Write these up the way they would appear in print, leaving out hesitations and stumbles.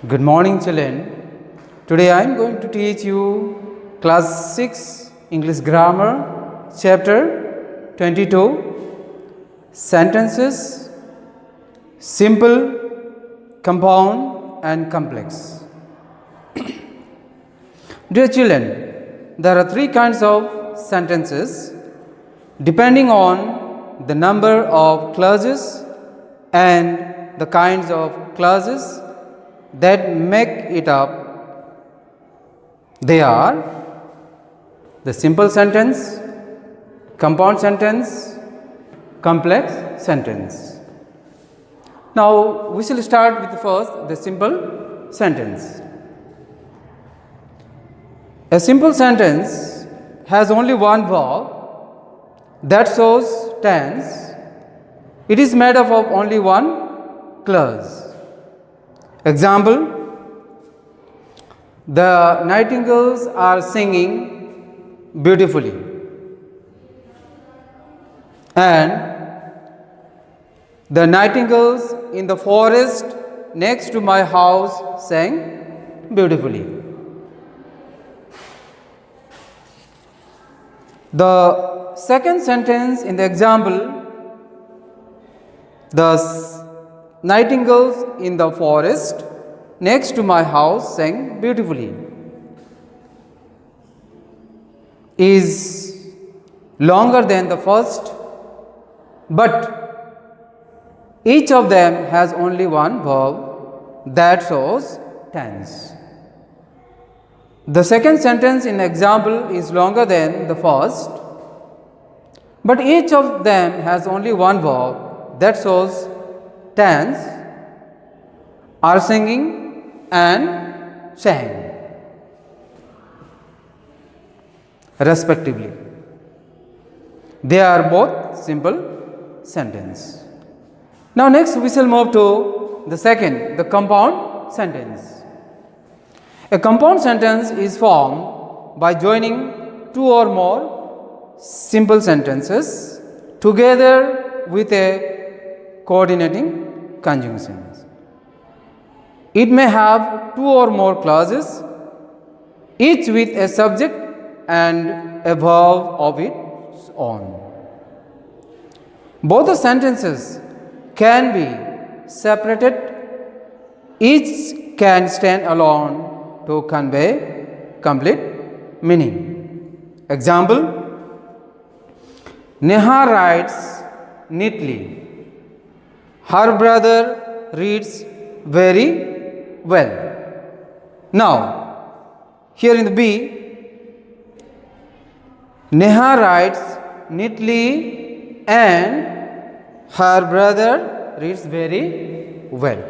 Good morning, children. Today I am going to teach you class 6 English grammar chapter 22 sentences simple, compound and complex. Dear children, there are three kinds of sentences depending on the number of clauses and the kinds of clauses that make it up. They are the simple sentence, compound sentence, complex sentence. Now we shall start with first the simple sentence. A simple sentence has only one verb that shows tense. It is made up of only one clause. Example: the nightingales are singing beautifully, and the nightingales in the forest next to my house sang beautifully. The second sentence in the example: the nightingales in the forest next to my house sang beautifully, is longer than the first, but each of them has only one verb that shows tense. The second sentence in example is longer than the first, but each of them has only one verb that shows tense, are singing and sang respectively. They are both simple sentence. Now next we shall move to the second, the compound sentence. A compound sentence is formed by joining two or more simple sentences together with a coordinating conjunctions. It may have two or more clauses, each with a subject and a verb of its own. Both the sentences can be separated, each can stand alone to convey complete meaning. Example: Neha writes neatly. Her brother reads very well. Now, here in the B, Neha writes neatly and her brother reads very well.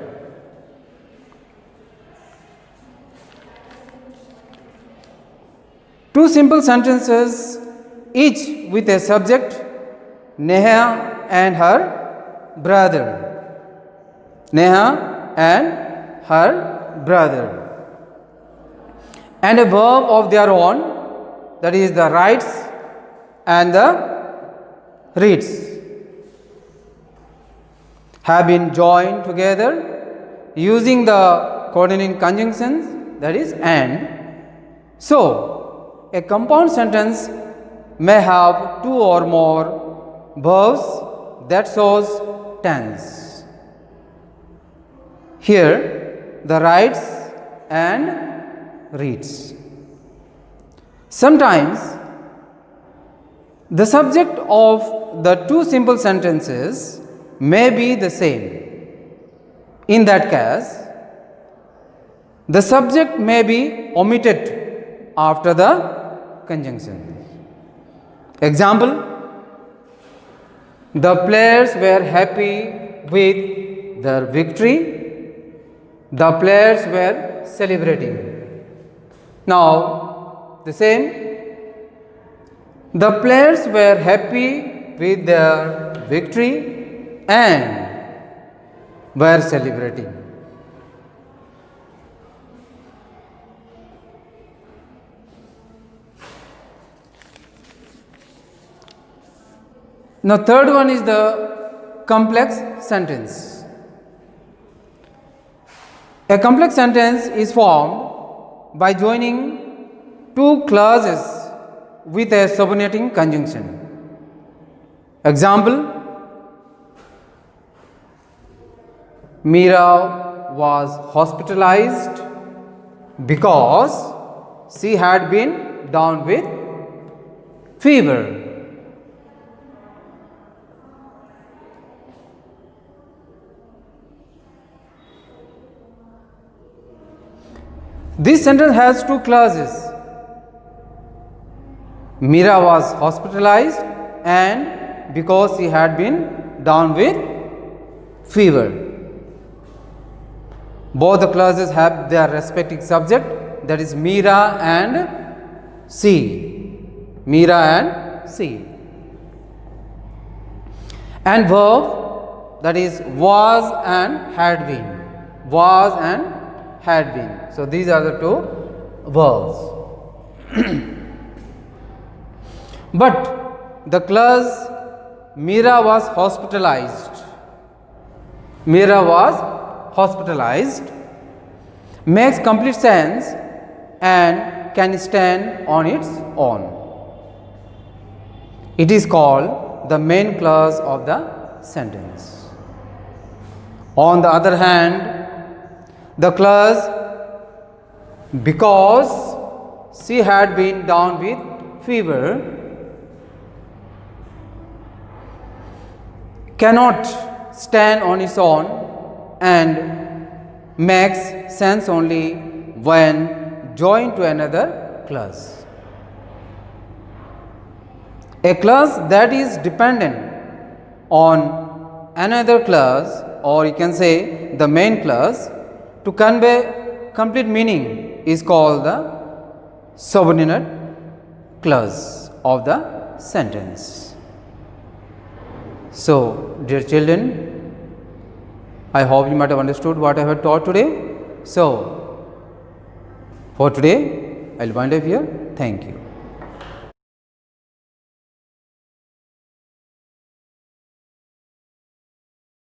Two simple sentences, each with a subject, Neha and her brother. Neha and her brother, and a verb of their own, that is the writes and the reads, have been joined together using the coordinating conjunctions, that is and. So a compound sentence may have two or more verbs that shows tense. Here the writes and reads. Sometimes the subject of the two simple sentences may be the same. In that case, the subject may be omitted after the conjunction. Example: the players were happy with their victory. The players were celebrating. Now the same, the players were happy with their victory and were celebrating. Now third one is the complex sentence. A complex sentence is formed by joining two clauses with a subordinating conjunction. Example: Meera was hospitalized because she had been down with fever. This sentence has two clauses. Meera was hospitalized and because she had been down with fever. Both the clauses have their respective subject, that is Meera and she. Meera and she. And verb, that is was and had been. Was and had been. So these are the two verbs. But the clause Meera was hospitalized, Meera was hospitalized makes complete sense and can stand on its own. It is called the main clause of the sentence. On the other hand, the clause because she had been down with fever cannot stand on its own and makes sense only when joined to another clause. A clause that is dependent on another clause, or you can say the main clause, to convey complete meaning is called the subordinate clause of the sentence. So, dear children, I hope you might have understood what I have taught today. So, for today, I will wind up here. Thank you.